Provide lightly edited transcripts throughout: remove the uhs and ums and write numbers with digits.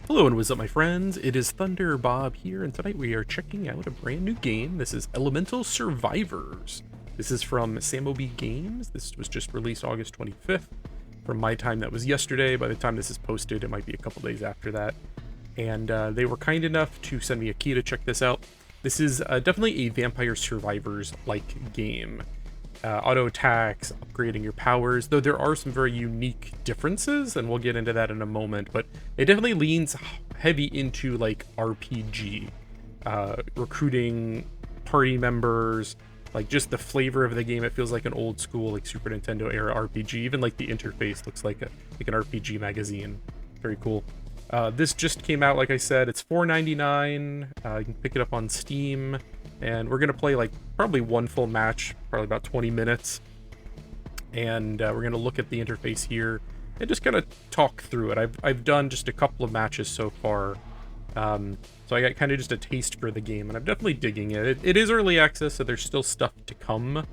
Hello and what's up my friends, it is Thunder Bob here, and tonight we are checking out a brand new game. This is Elemental Survivors. This is from Samobi Games. This was just released August 25th. From my time, that was yesterday. By the time this is posted, it might be a couple days after that. And they were kind enough to send me a key to check this out. This is definitely a Vampire Survivors-like game. Auto attacks, upgrading your powers, though there are some very unique differences, and we'll get into that in a moment, but it definitely leans heavy into like RPG, recruiting party members, like just the flavor of the game. It feels like an old school like Super Nintendo era RPG. Even like the interface looks like an RPG magazine. Very cool. This just came out, like I said. It's $4.99. You can pick it up on Steam. And we're going to play like probably one full match, probably about 20 minutes. And we're going to look at the interface here and just kind of talk through it. I've done just a couple of matches so far. So I got kind of just a taste for the game, and I'm definitely digging it. It is early access, so there's still stuff to come.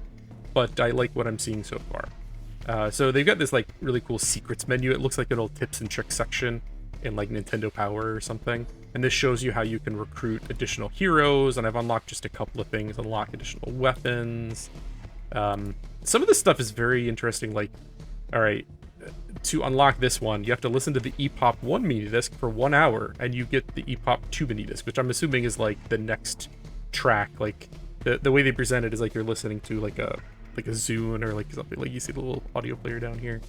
But I like what I'm seeing so far. So they've got this like really cool secrets menu. It looks like an old tips and tricks section in like Nintendo Power or something. And this shows you how you can recruit additional heroes, and I've unlocked just a couple of things. Unlock additional weapons. Some of this stuff is very interesting. Like, all right, to unlock this one, you have to listen to the EPOP 1 mini disc for 1 hour, and you get the EPOP 2 mini disc, which I'm assuming is like the next track. Like the way they present it is like you're listening to like a Zune or like something. Like you see the little audio player down here.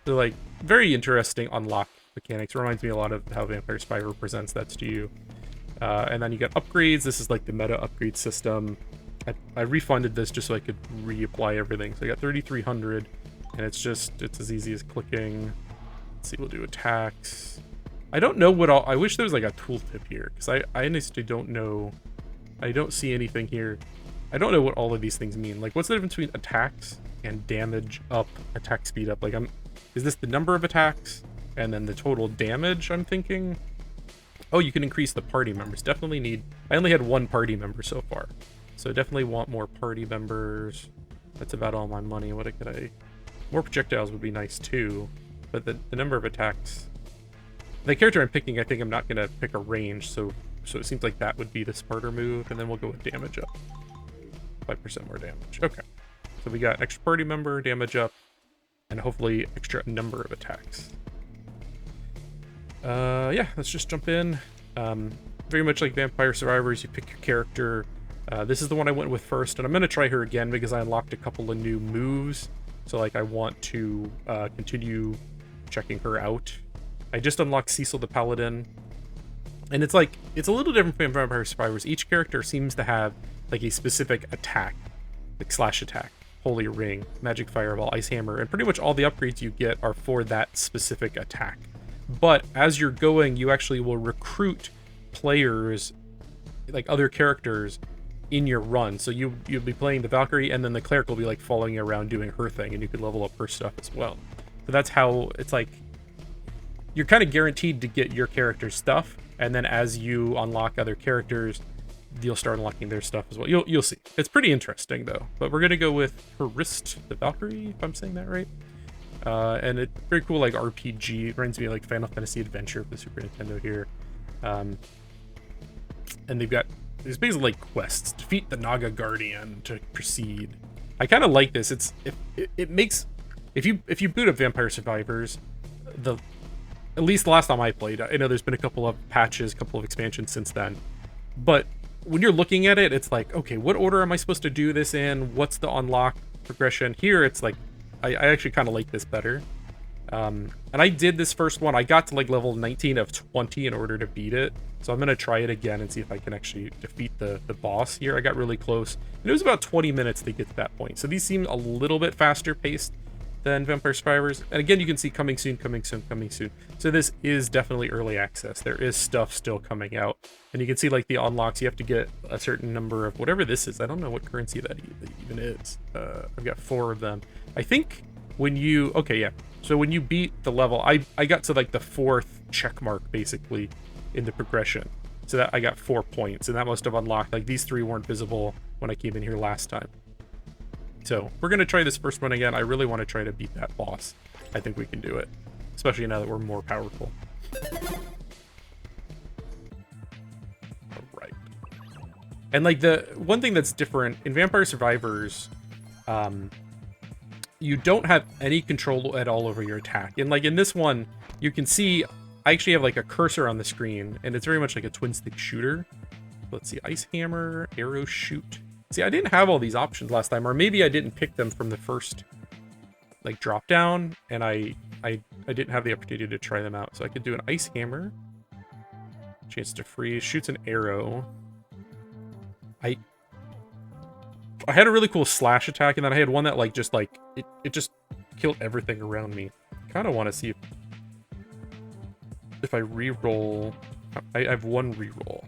So like very interesting unlock mechanics. Reminds me a lot of how Vampire Survivor presents that to you. And then you got upgrades. This is like the meta upgrade system. I refunded this just so I could reapply everything. So I got 3,300, and it's as easy as clicking. Let's see, we'll do attacks. I don't know what all. I wish there was like a tooltip here, because I honestly don't know. I don't see anything here. I don't know what all of these things mean. Like, what's the difference between attacks and damage up, attack speed up? Like, is this the number of attacks? And then the total damage, I'm thinking. Oh, you can increase the party members. Definitely need. I only had one party member so far, so definitely want more party members. That's about all my money. What could I? More projectiles would be nice too, but the number of attacks. The character I'm picking, I think I'm not gonna pick a range, so it seems like that would be the smarter move, and then we'll go with damage up. 5% more damage. Okay, so we got extra party member, damage up, and hopefully extra number of attacks. Yeah, let's just jump in. Very much like Vampire Survivors, you pick your character. This is the one I went with first, and I'm going to try her again because I unlocked a couple of new moves. So, like, I want to continue checking her out. I just unlocked Cecil the Paladin. And it's like, it's a little different from Vampire Survivors. Each character seems to have, like, a specific attack. Like, slash attack, Holy Ring, Magic Fireball, Ice Hammer, and pretty much all the upgrades you get are for that specific attack. But as you're going, you actually will recruit players, like other characters, in your run. So you'll be playing the Valkyrie, and then the cleric will be like following you around doing her thing, and you can level up her stuff as well. So that's how it's like you're kind of guaranteed to get your character's stuff, and then as you unlock other characters, you'll start unlocking their stuff as well. You'll see. It's pretty interesting though. But we're gonna go with Harist the Valkyrie, if I'm saying that right. And it's very cool, like RPG. It reminds me of like Final Fantasy Adventure for the Super Nintendo here. And there's basically like quests. Defeat the Naga Guardian to proceed. I kind of like this. It makes if you boot up Vampire Survivors, at least the last time I played, I know there's been a couple of patches, a couple of expansions since then, but when you're looking at it, it's like, okay, what order am I supposed to do this in? What's the unlock progression? Here, it's like I actually kind of like this better. And I did this first one. I got to like level 19 of 20 in order to beat it. So I'm going to try it again and see if I can actually defeat the boss here. I got really close. And it was about 20 minutes to get to that point. So these seem a little bit faster paced than Vampire Survivors. And again, you can see coming soon, coming soon, coming soon. So this is definitely early access. There is stuff still coming out. And you can see like the unlocks, you have to get a certain number of whatever this is. I don't know what currency that even is. I've got 4 of them. I think when you, okay, yeah. So when you beat the level, I got to like the 4th check mark basically in the progression. So that I got 4 points, and that must have unlocked, like these 3 weren't visible when I came in here last time. So we're going to try this first one again. I really want to try to beat that boss. I think we can do it, especially now that we're more powerful. And like the one thing that's different in Vampire Survivors, you don't have any control at all over your attack. And like in this one, you can see I actually have like a cursor on the screen, and it's very much like a twin stick shooter. Let's see, ice hammer, arrow shoot. See, I didn't have all these options last time, or maybe I didn't pick them from the first like drop down, and I didn't have the opportunity to try them out. So I could do an ice hammer, chance to freeze, shoots an arrow. I had a really cool slash attack, and then I had one that like just like it just killed everything around me. Kind of want to see if I re-roll. I have one re-roll.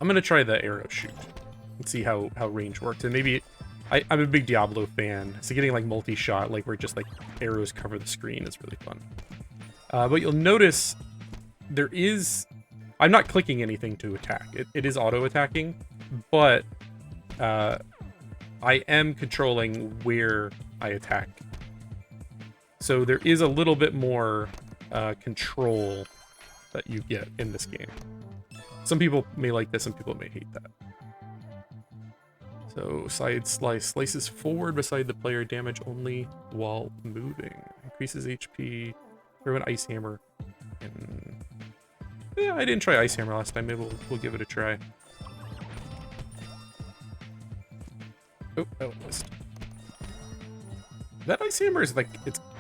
I'm gonna try the arrow shoot and see how range works, and maybe I'm a big Diablo fan, so getting like multi-shot, like where just like arrows cover the screen, is really fun. But you'll notice there is, I'm not clicking anything to attack. It is auto-attacking, but I am controlling where I attack. So there is a little bit more control that you get in this game. Some people may like this, some people may hate that. So side slice slices forward beside the player, damage only while moving. Increases HP. Throw an ice hammer. And yeah, I didn't try ice hammer last time. Maybe we'll give it a try. Oh, that one missed. That ice hammer is like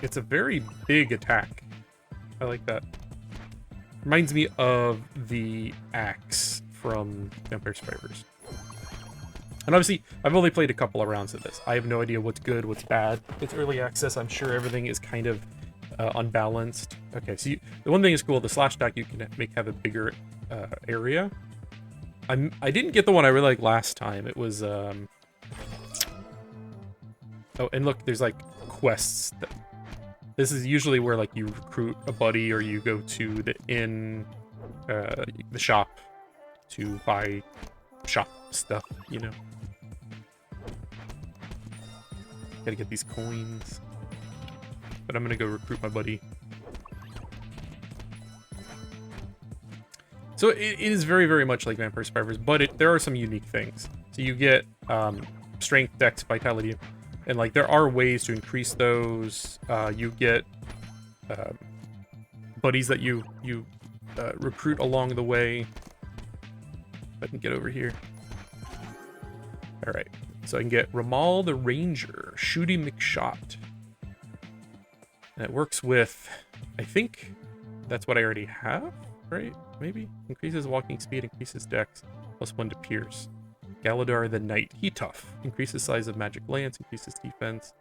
it's a very big attack. I like that. Reminds me of the axe from Vampire Survivors. And obviously, I've only played a couple of rounds of this. I have no idea what's good, what's bad. It's early access. I'm sure everything is kind of unbalanced. Okay, so the one thing is cool. The slash attack you can have a bigger area. I didn't get the one I really liked last time. It was oh, and look, there's like quests. This is usually where like you recruit a buddy, or you go to the inn, the shop, to buy shop stuff, you know. Gotta get these coins. But I'm gonna go recruit my buddy. So it is very, very much like Vampire Survivors, but there are some unique things. So you get strength, dex, vitality, and like there are ways to increase those. You get buddies that you recruit along the way. If I can get over here. All right, so I can get Ramal the Ranger, Shooty McShot. And it works with, I think that's what I already have, right? Maybe? Increases walking speed, increases dex, +1 to pierce. Galadar the Knight, he tough. Increases size of magic lance, increases defense.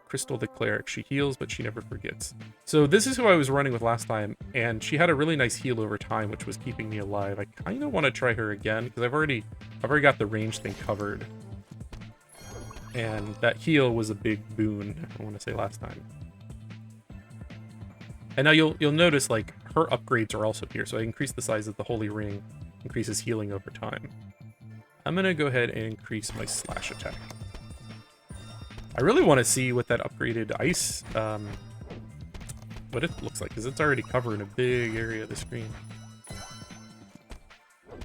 Crystal the Cleric, she heals, but she never forgets. So this is who I was running with last time, and she had a really nice heal over time, which was keeping me alive. I kind of want to try her again, because I've already got the range thing covered. And that heal was a big boon, I want to say, last time. And now you'll notice, like, her upgrades are also here, so I increase the size of the Holy Ring, increases healing over time. I'm gonna go ahead and increase my slash attack. I really want to see what that upgraded ice, what it looks like, because it's already covering a big area of the screen.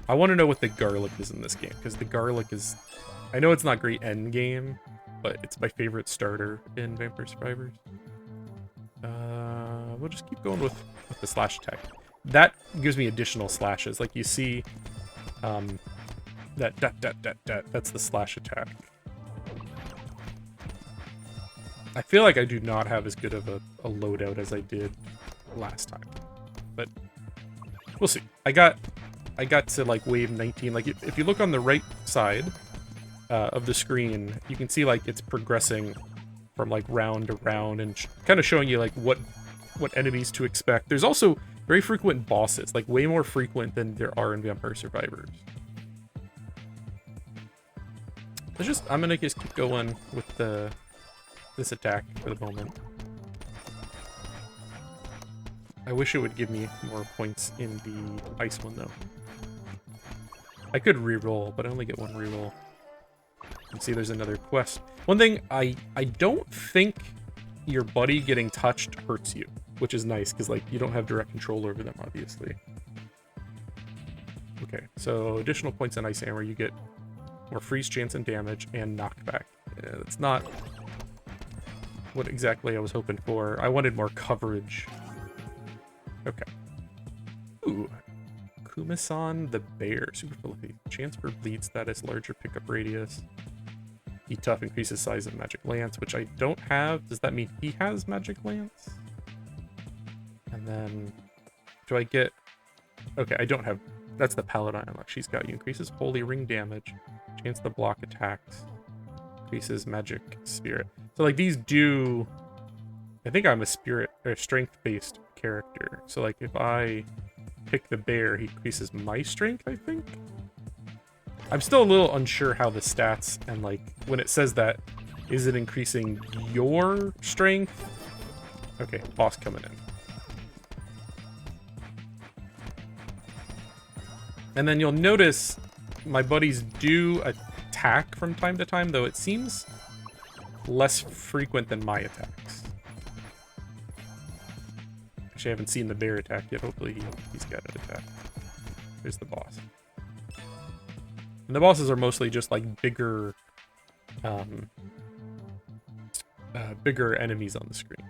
I want to know what the garlic is in this game, because the garlic is, I know it's not great end game, but it's my favorite starter in Vampire Survivors. We'll just keep going with the slash attack. That gives me additional slashes, like you see, that's the slash attack. I feel like I do not have as good of a loadout as I did last time, but we'll see. I got to like wave 19. Like if you look on the right side of the screen, you can see like it's progressing from like round to round and kind of showing you like what enemies to expect. There's also very frequent bosses, like way more frequent than there are in Vampire Survivors. I'm gonna just keep going with this attack for the moment. I wish it would give me more points in the ice one though. I could re-roll, but I only get one re-roll. You can see there's another quest. One thing, I don't think your buddy getting touched hurts you, which is nice, because like you don't have direct control over them, obviously. Okay, so additional points in Ice Hammer, you get more freeze chance and damage and knockback. That's not what exactly I was hoping for. I wanted more coverage. Okay. Ooh. Kumasan the Bear. Super fluffy. Chance for bleed status, larger pickup radius. He tough increases size of Magic Lance, which I don't have. Does that mean he has Magic Lance? And then, do I get... Okay, I don't have... That's the Paladin unlock. She's got you. Increases Holy Ring damage. Chance to block attacks. Increases Magic Spirit. So, like, these do... I think I'm a spirit or strength-based character. So, like, if I pick the bear, he increases my strength, I think? I'm still a little unsure how the stats and, like, when it says that, is it increasing your strength? Okay, boss coming in. And then you'll notice my buddies do attack from time to time, though it seems less frequent than my attacks. Actually, I haven't seen the bear attack yet. Hopefully he's got an attack. There's the boss. And the bosses are mostly just like bigger bigger enemies on the screen.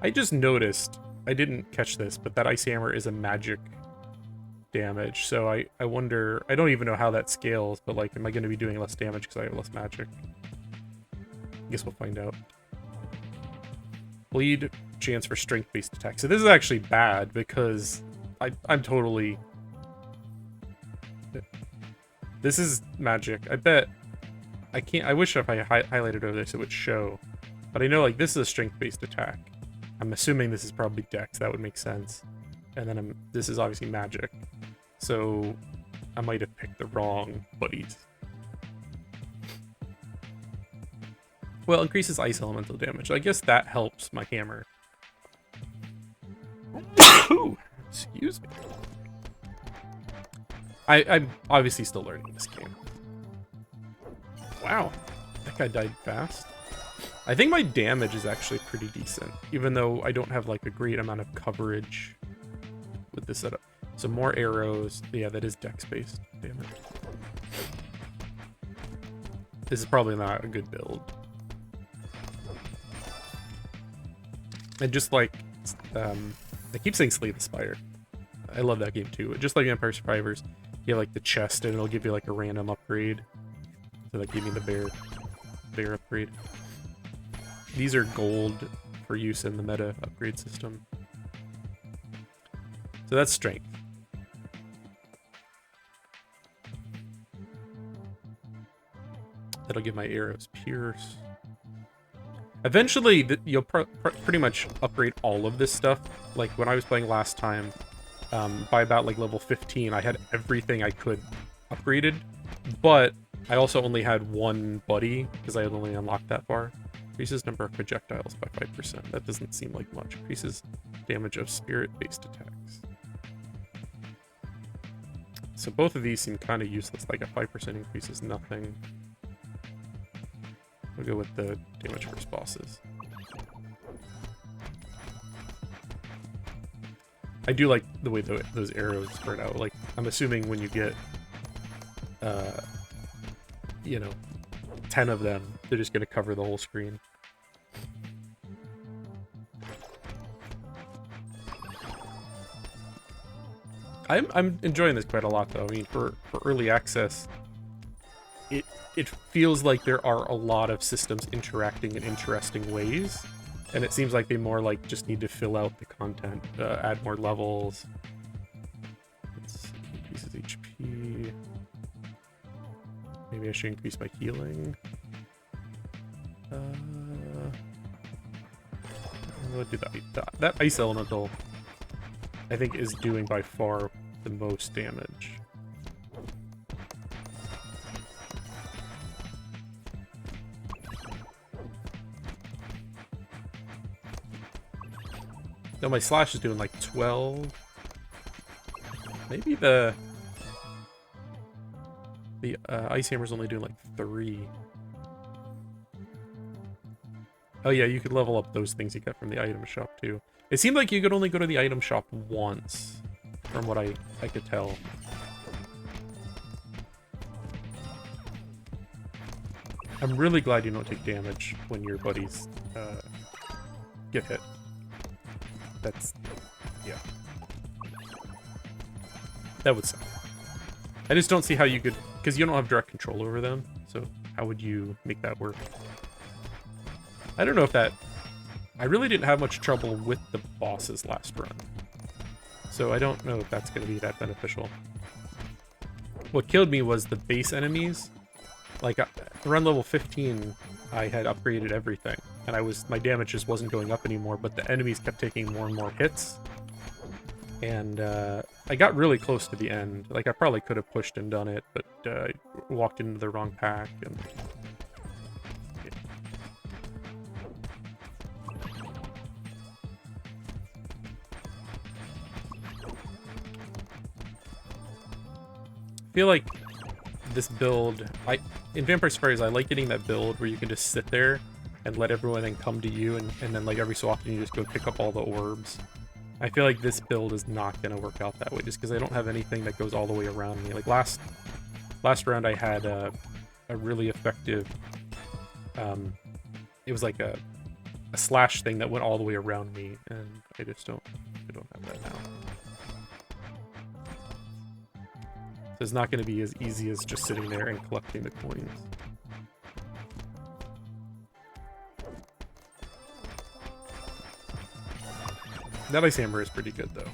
I just noticed, I didn't catch this, but that Ice Hammer is a magic damage, so I wonder, I don't even know how that scales, but like, am I going to be doing less damage because I have less magic? I guess we'll find out. Bleed chance for strength-based attack. So this is actually bad because I'm totally... This is magic. I bet... I can't... I wish if I highlighted over this it would show. But I know, like, this is a strength-based attack. I'm assuming this is probably Dex. That would make sense. And then this is obviously magic. So I might have picked the wrong buddies. Well, increases ice elemental damage. I guess that helps my hammer. Ooh, excuse me. I'm obviously still learning this game. Wow, that guy died fast. I think my damage is actually pretty decent, even though I don't have like a great amount of coverage with this setup. So more arrows. Yeah, that is dex-based damage. This is probably not a good build. And just like, I keep saying Slay the Spire. I love that game too. Just like Empire Survivors, you have like the chest and it'll give you like a random upgrade. So that gave me the bear upgrade. These are gold for use in the meta upgrade system. So that's strength. That'll give my arrows pierce. Eventually, you'll pretty much upgrade all of this stuff. Like, when I was playing last time, by about, like, level 15, I had everything I could upgraded. But I also only had one buddy, because I had only unlocked that far. Increases number of projectiles by 5%. That doesn't seem like much. Increases damage of spirit-based attacks. So both of these seem kind of useless. Like, a 5% increase is nothing. We'll go with the damage first bosses. I do like the way those arrows spread out. Like, I'm assuming when you get, you know, 10 of them, they're just going to cover the whole screen. I'm enjoying this quite a lot, though. I mean, for early access, it feels like there are a lot of systems interacting in interesting ways, and it seems like they more like just need to fill out the content, add more levels. Let's see, increases HP. Maybe I should increase my healing. We'll do that. That ice elemental, I think, is doing by far the most damage. No, my slash is doing like 12. Maybe the ice hammer's only doing like 3. Oh yeah, you could level up those things you got from the item shop too. It seemed like you could only go to the item shop once. from what I could tell. I'm really glad you don't take damage when your buddies get hit. That's... yeah. That would suck. I just don't see how you could... because you don't have direct control over them, so how would you make that work? I don't know if that... I really didn't have much trouble with the bosses last run, so I don't know if that's going to be that beneficial. What killed me was the base enemies. Like, around level 15, I had upgraded everything, and my damage just wasn't going up anymore, but the enemies kept taking more and more hits. And I got really close to the end. Like, I probably could have pushed and done it, but I walked into the wrong pack, and... yeah. I feel like this build... in Vampire Survivors, I like getting that build where you can just sit there and let everyone then come to you, and then, like, every so often you just go pick up all the orbs. I feel like this build is not going to work out that way, just because I don't have anything that goes all the way around me. Like, last round I had a really effective... it was like a slash thing that went all the way around me, and I just don't have that now. So it's not going to be as easy as just sitting there and collecting the coins. That ice hammer is pretty good, though.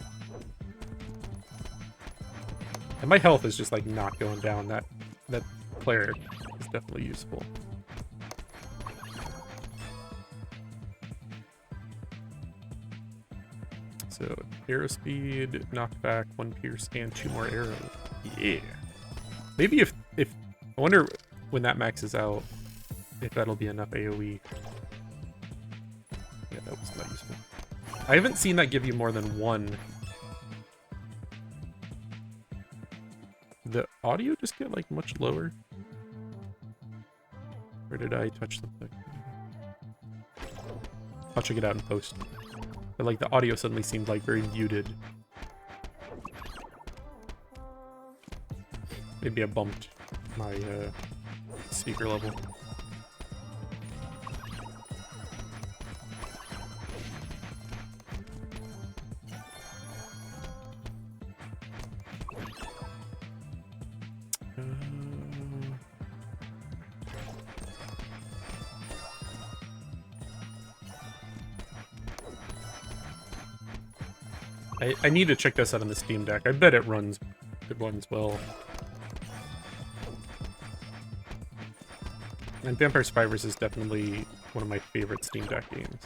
And my health is just, like, not going down. That cleric is definitely useful. So, arrow speed, knockback, 1 pierce, and 2 more arrows. Yeah. Maybe if... I wonder when that maxes out, if that'll be enough AoE. Yeah, that was not useful. I haven't seen that give you more than 1. The audio just get, like, much lower? Or did I touch something? I'll check it out in post. But, like, the audio suddenly seemed, like, very muted. Maybe I bumped my speaker level. I need to check this out on the Steam Deck. I bet it runs well. And Vampire Survivors is definitely one of my favorite Steam Deck games.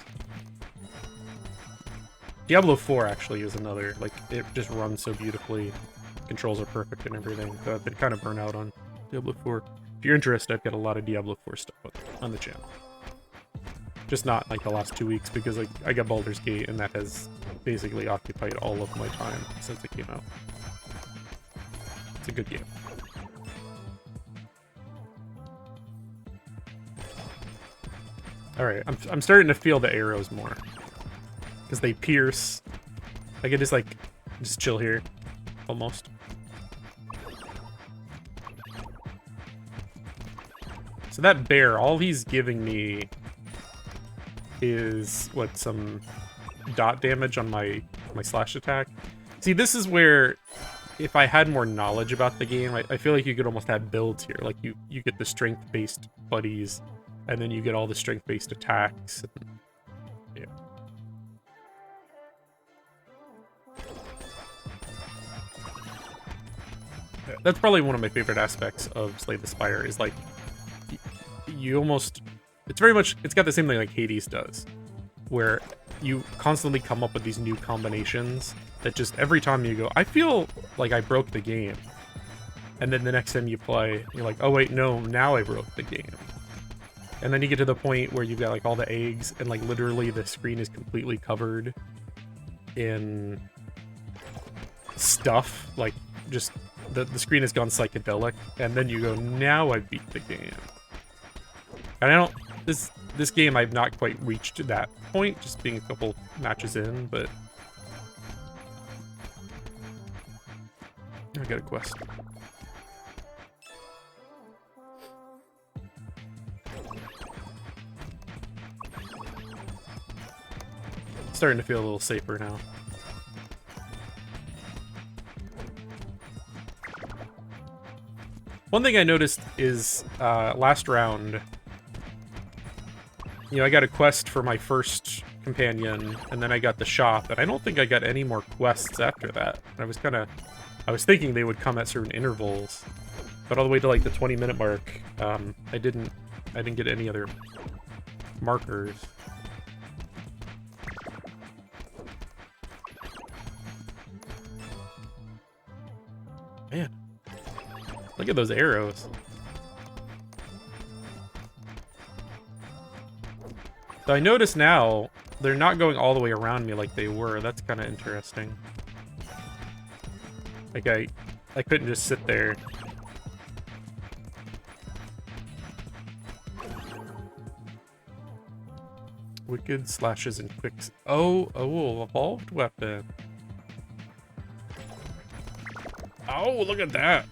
Diablo 4 actually is another. Like, it just runs so beautifully. Controls are perfect and everything. So I've been kind of burnt out on Diablo 4. If you're interested, I've got a lot of Diablo 4 stuff on the channel. Just not like the last 2 weeks, because like I got Baldur's Gate, and that has basically occupied all of my time since it came out. It's a good game. Alright, I'm starting to feel the arrows more. Because they pierce. I can just chill here. Almost. So that bear, all he's giving me is, what, some dot damage on my slash attack. See, this is where, if I had more knowledge about the game, I feel like you could almost have builds here. Like, you get the strength-based buddies, and then you get all the strength-based attacks. And, yeah. That's probably one of my favorite aspects of Slay the Spire, is, like, you almost... It's got the same thing like Hades does, where you constantly come up with these new combinations that just every time you go, I feel like I broke the game. And then the next time you play, you're like, oh wait, no, now I broke the game. And then you get to the point where you've got like all the eggs, and like literally the screen is completely covered in stuff, like just the screen has gone psychedelic, and then you go, now I beat the game. And I don't... This game, I've not quite reached that point, just being a couple matches in, but... I got a quest. Starting to feel a little safer now. One thing I noticed is last round, you know, I got a quest for my first companion, and then I got the shop, and I don't think I got any more quests after that. I was thinking they would come at certain intervals, but all the way to like the 20-minute mark, I didn't get any other markers. Man, look at those arrows. So I notice now they're not going all the way around me like they were. That's kind of interesting. Like I couldn't just sit there. Wicked slashes and quicks. Oh, evolved weapon. Oh, look at that.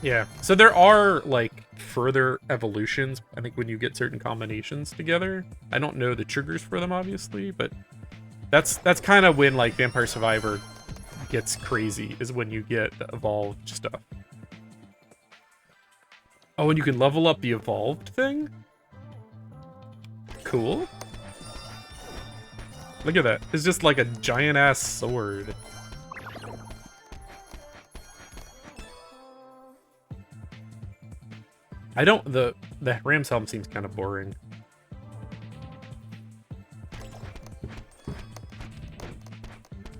Yeah, so there are, like, further evolutions, I think, when you get certain combinations together. I don't know the triggers for them, obviously, but that's kind of when, like, Vampire Survivor gets crazy, is when you get the evolved stuff. Oh, and you can level up the evolved thing? Cool. Look at that. It's just like a giant-ass sword. I don't... The Ram's Helm seems kind of boring.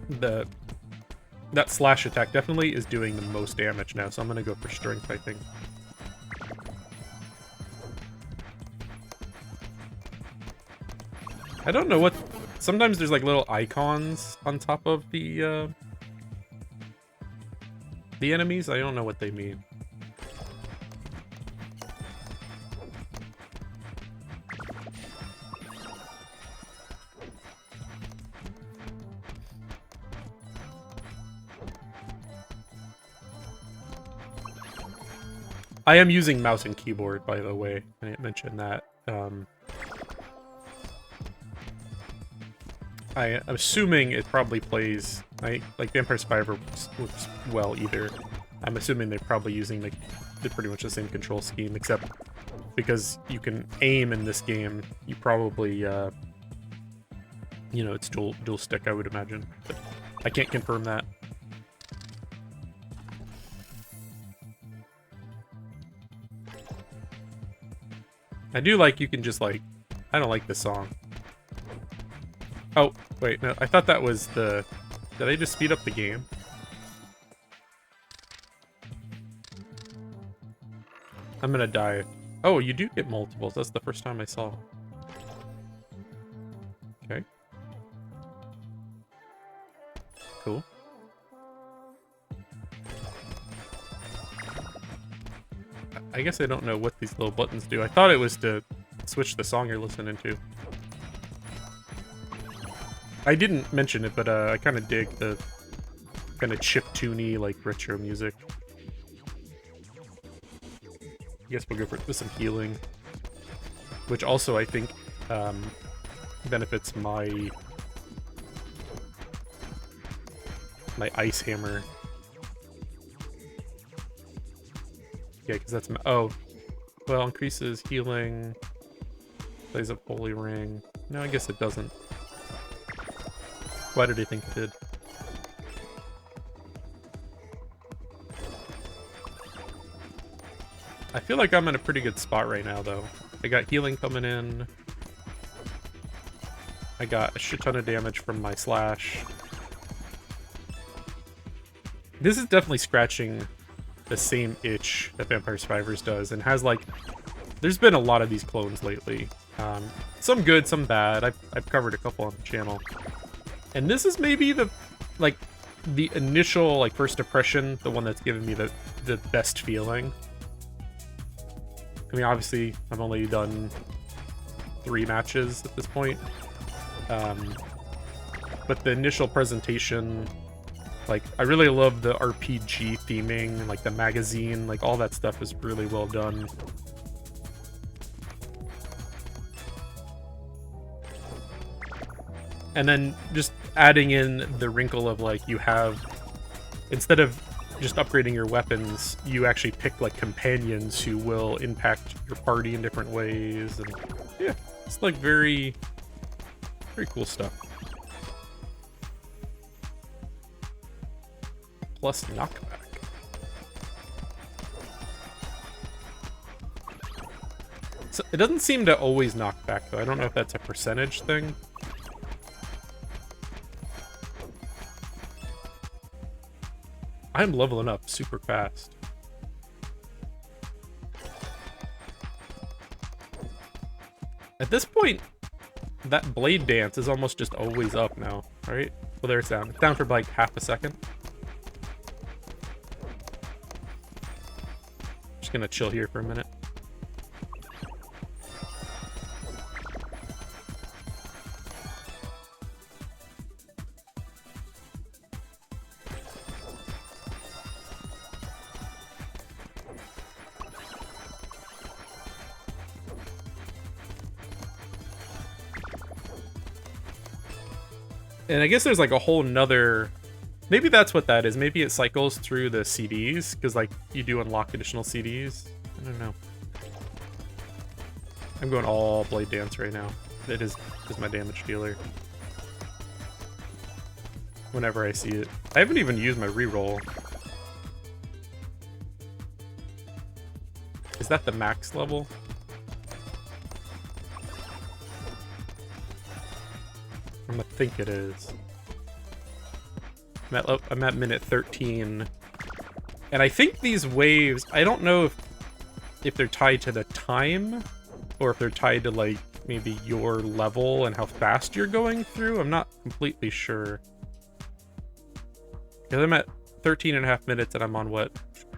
That slash attack definitely is doing the most damage now, so I'm gonna go for strength, I think. I don't know what... Sometimes there's like little icons on top of the enemies. I don't know what they mean. I am using mouse and keyboard, by the way. I didn't mention that. I'm assuming it probably plays... like Vampire Survivor works well either. I'm assuming they're probably using the pretty much the same control scheme, except because you can aim in this game, you probably, you know, it's dual stick, I would imagine. But I can't confirm that. I do like you can just, like... I don't like this song. Oh, wait, no, I thought that was the... Did I just speed up the game? I'm gonna die. Oh, you do get multiples. That's the first time I saw. Okay. Cool. I guess I don't know what these little buttons do. I thought it was to switch the song you're listening to. I didn't mention it, but I kind of dig the kind of chiptune-y, like, retro music. I guess we'll go for some healing. Which also, I think, benefits my ice hammer. Yeah, because that's... Oh. Well, increases healing. Plays up Holy Ring. No, I guess it doesn't. Why did I think it did? I feel like I'm in a pretty good spot right now, though. I got healing coming in. I got a shit ton of damage from my slash. This is definitely scratching the same itch that Vampire Survivors does, and has, like... There's been a lot of these clones lately. Some good, some bad. I've covered a couple on the channel. And this is maybe the initial, like, first impression, the one that's given me the best feeling. I mean, obviously, I've only done 3 matches at this point. But the initial presentation Like, I really love the RPG theming and like the magazine, like all that stuff is really well done. And then just adding in the wrinkle of like you have, instead of just upgrading your weapons, you actually pick like companions who will impact your party in different ways, and yeah, it's like very cool stuff. Plus knockback. So it doesn't seem to always knock back though. I don't know if that's a percentage thing. I'm leveling up super fast. At this point, that blade dance is almost just always up now, right? Well, there it's down. It's down for like half a second. Just gonna chill here for a minute. And I guess there's like a whole nother, maybe that's what that is. Maybe it cycles through the CDs, because like you do unlock additional CDs. I don't know. I'm going all blade dance right now. It is my damage dealer. Whenever I see it. I haven't even used my reroll. Is that the max level? I'm gonna think it is. I'm at minute 13. And I think these waves, I don't know if they're tied to the time, or if they're tied to like maybe your level and how fast you're going through. I'm not completely sure. Because I'm at 13 and a half minutes and I'm on what?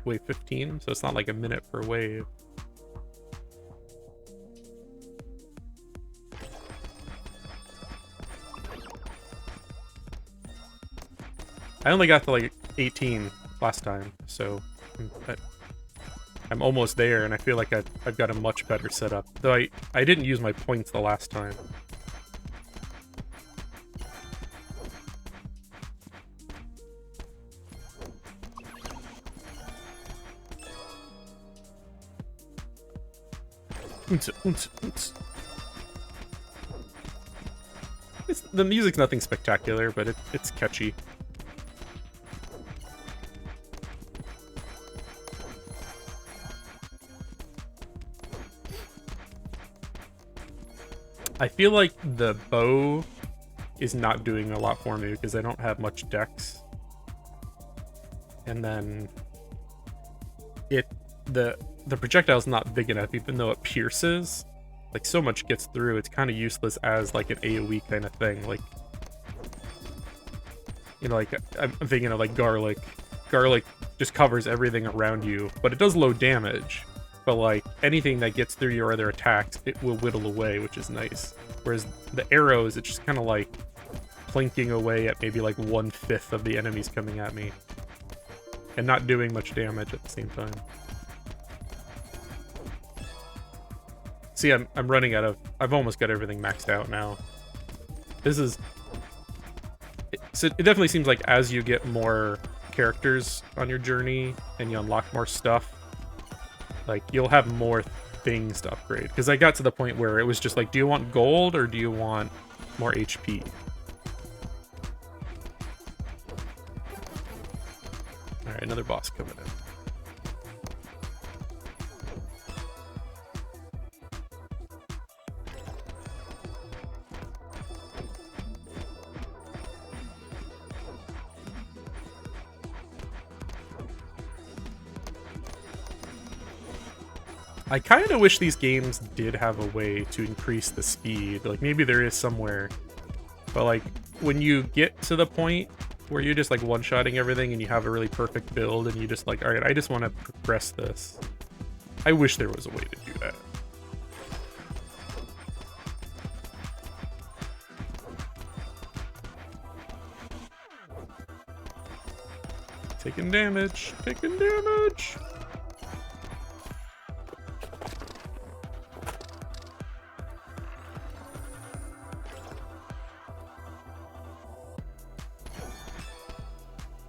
Wave 15? So it's not like a minute per wave. I only got to like 18 last time, so I'm almost there, and I feel like I've got a much better setup. Though I didn't use my points the last time. The music's nothing spectacular, but it's catchy. I feel like the bow is not doing a lot for me because I don't have much dex. And then the projectile's not big enough, even though it pierces. Like, so much gets through, it's kind of useless as like an AoE kind of thing. Like, you know, like I'm thinking of like garlic. Garlic just covers everything around you, but it does low damage. But like anything that gets through your other attacks, it will whittle away, which is nice. Whereas the arrows, it's just kind of like plinking away at maybe like 1/5 of the enemies coming at me, and not doing much damage at the same time. See, I'm running out of. I've almost got everything maxed out now. This is. So it definitely seems like as you get more characters on your journey and you unlock more stuff, like you'll have more things to upgrade. Because I got to the point where it was just like, do you want gold or do you want more HP? Alright, another boss coming in. I kind of wish these games did have a way to increase the speed. Like, maybe there is somewhere. But, like, when you get to the point where you're just, like, one-shotting everything and you have a really perfect build and you just, like, alright, I just want to progress this. I wish there was a way to do that. Taking damage. Taking damage.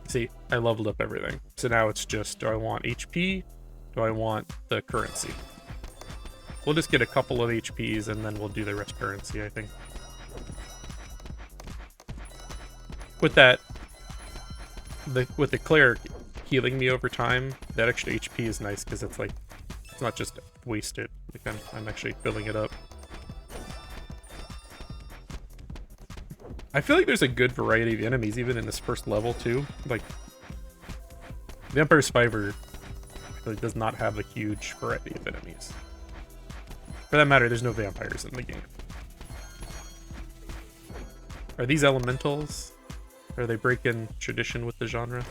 See, I leveled up everything. So now it's just, do I want HP? Do I want the currency? We'll just get a couple of HPs and then we'll do the rest currency, I think. With that, with the cleric healing me over time, that extra HP is nice because it's like, it's not just wasted. Like I'm actually filling it up. I feel like there's a good variety of enemies even in this first level too. Like, Vampire Survivor really does not have a huge variety of enemies. For that matter, there's no vampires in the game. Are these elementals? Are they breaking tradition with the genre?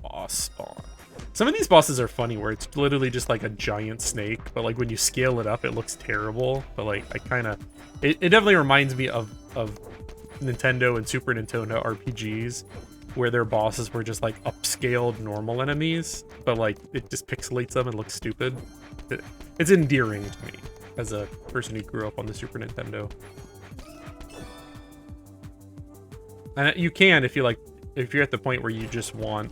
Boss spawn. Some of these bosses are funny where it's literally just like a giant snake, but like when you scale it up, it looks terrible. But like I kind of, it definitely reminds me of Nintendo and Super Nintendo RPGs where their bosses were just like upscaled normal enemies, but like it just pixelates them and looks stupid. It's endearing to me as a person who grew up on the Super Nintendo. And you can, if you're at the point where you just want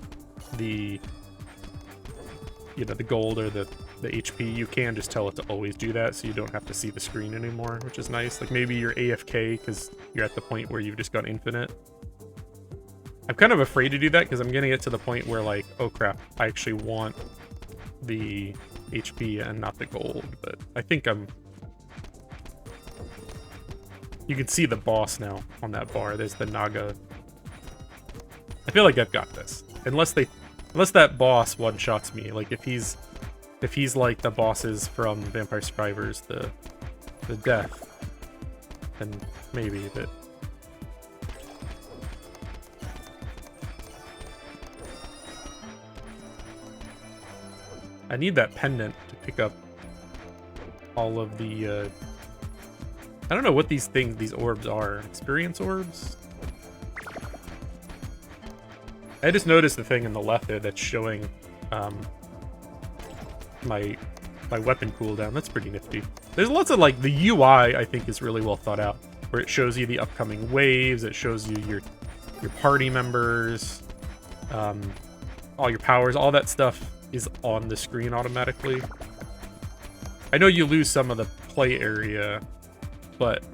the, you know, the gold or the HP, you can just tell it to always do that so you don't have to see the screen anymore, which is nice. Like maybe you're AFK because you're at the point where you've just got infinite. I'm kind of afraid to do that because I'm getting it to the point where like, oh crap, I actually want the HP and not the gold, but I think you can see the boss now on that bar. There's the Naga. I feel like I've got this. Unless that boss one-shots me. Like if he's like the bosses from Vampire Survivors, the death, then maybe, but I need that pendant to pick up all of the I don't know what these orbs are. Experience orbs? I just noticed the thing in the left there that's showing my weapon cooldown. That's pretty nifty. There's lots of like the UI I think is really well thought out, where it shows you the upcoming waves, it shows you your party members, all your powers, all that stuff is on the screen automatically. I know you lose some of the play area, but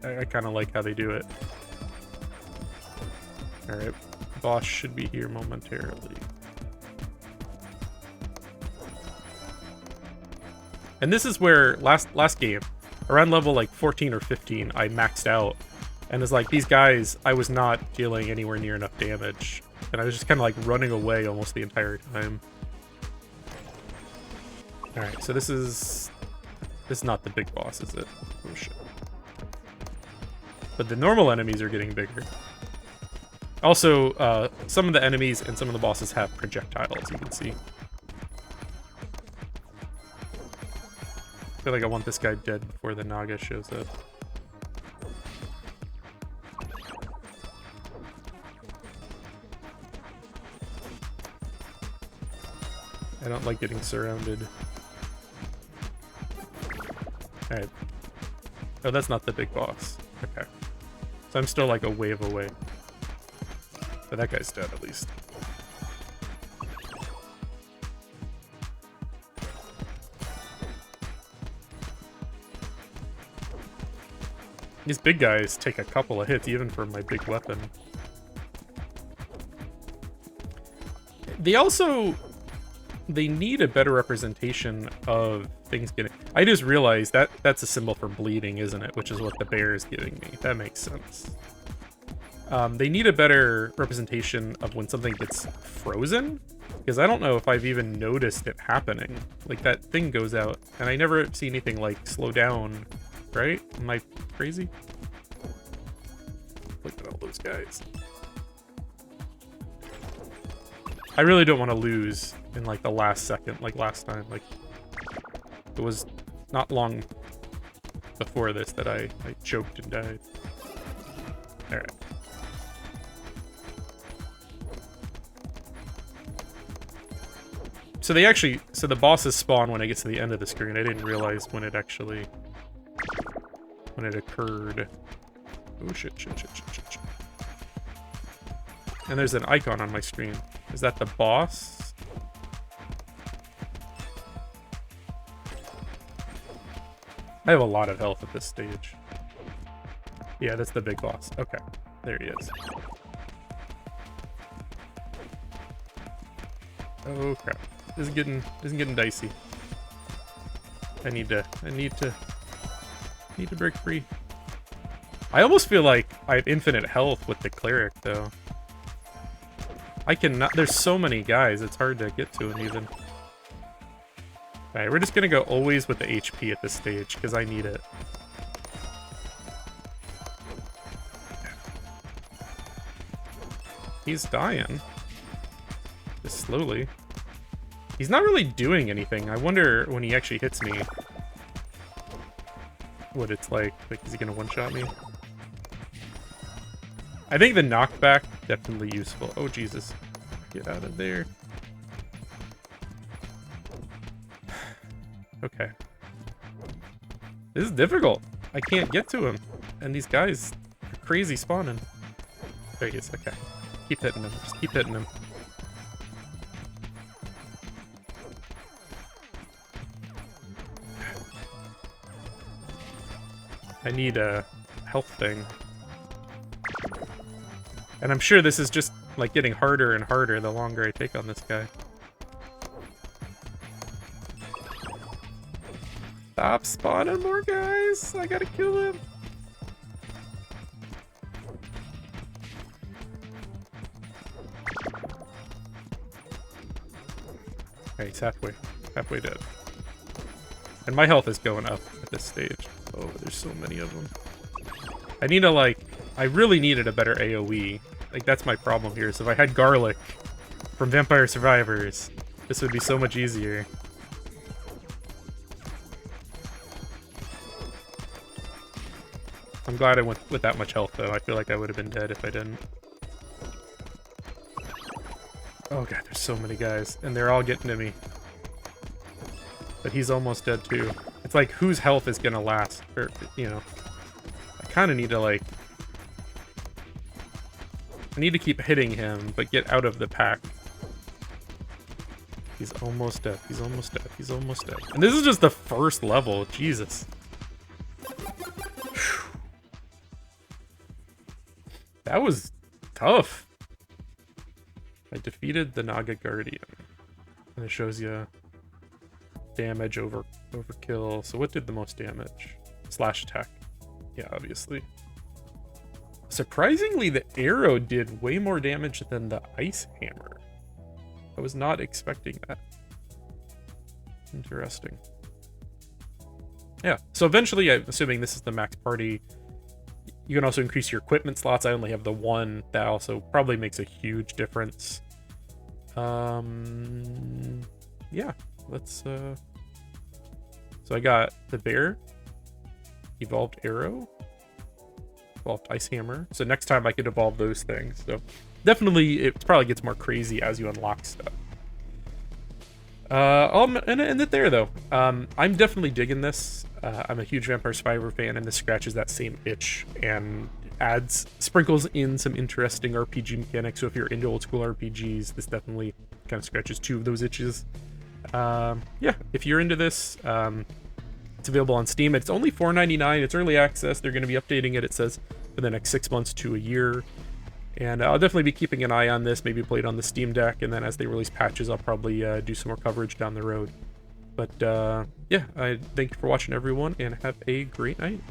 I kind of like how they do it. Alright, boss should be here momentarily. And this is where last game, around level like 14 or 15, I maxed out. And it's like, these guys, I was not dealing anywhere near enough damage. And I was just kind of like running away almost the entire time. Alright, so this is not the big boss, is it? Oh shit. But the normal enemies are getting bigger. Also, some of the enemies and some of the bosses have projectiles, you can see. I feel like I want this guy dead before the Naga shows up. I don't like getting surrounded. Alright. Oh, that's not the big boss. Okay. So I'm still like a wave away. But that guy's dead at least. These big guys take a couple of hits even for my big weapon. They need a better representation of things getting... I just realized that that's a symbol for bleeding, isn't it? Which is what the bear is giving me. That makes sense. They need a better representation of when something gets frozen, because I don't know if I've even noticed it happening. Like, that thing goes out, and I never see anything, like, slow down, right? Am I crazy? Look at all those guys. I really don't want to lose in, like, the last second, like last time. Like, it was not long before this that I choked and died. Alright. So the bosses spawn when it gets to the end of the screen. I didn't realize when it occurred. Oh shit. And there's an icon on my screen. Is that the boss? I have a lot of health at this stage. Yeah, that's the big boss. Okay, there he is. Oh crap. This is getting dicey. I need to break free. I almost feel like I have infinite health with the cleric though. I cannot, there's so many guys, it's hard to get to him even. Alright, we're just gonna go always with the HP at this stage, because I need it. He's dying. Just slowly. He's not really doing anything. I wonder when he actually hits me what it's like. Like, is he gonna one-shot me? I think the knockback, definitely useful. Oh, Jesus. Get out of there. Okay. This is difficult. I can't get to him. And these guys are crazy spawning. There he is. Okay. Keep hitting him. Just keep hitting him. I need a health thing. And I'm sure this is just, like, getting harder and harder the longer I take on this guy. Stop spawning more guys! I gotta kill him! Okay, he's halfway dead. And my health is going up at this stage. Oh, there's so many of them. I need to, like, I really needed a better AoE. Like, that's my problem here. So if I had garlic from Vampire Survivors, this would be so much easier. I'm glad I went with that much health, though. I feel like I would have been dead if I didn't. Oh god, there's so many guys, and they're all getting to me. But he's almost dead, too. It's like, whose health is gonna last? Or, you know. I kind of need to, like... I need to keep hitting him, but get out of the pack. He's almost dead. He's almost dead. He's almost dead. And this is just the first level. Jesus. Whew. That was tough. I defeated the Naga Guardian. And it shows you damage overkill. So what did the most damage? Slash attack. Yeah, obviously. Surprisingly, the arrow did way more damage than the ice hammer. I was not expecting that. Interesting. Yeah, so eventually, I'm assuming this is the max party. You can also increase your equipment slots. I only have the one. That also probably makes a huge difference. Yeah, let's... So I got the bear, evolved arrow, evolved ice hammer. So next time I could evolve those things. So definitely, it probably gets more crazy as you unlock stuff. I'll end it there, though. I'm definitely digging this. I'm a huge Vampire Survivor fan, and this scratches that same itch and sprinkles in some interesting RPG mechanics. So if you're into old school RPGs, this definitely kind of scratches two of those itches. Yeah, if you're into this, it's available on Steam. It's only $4.99. It's early access. They're going to be updating it, it says, for the next 6 months to a year. And I'll definitely be keeping an eye on this, maybe play it on the Steam Deck, and then as they release patches, I'll probably do some more coverage down the road. But yeah, I thank you for watching, everyone, and have a great night.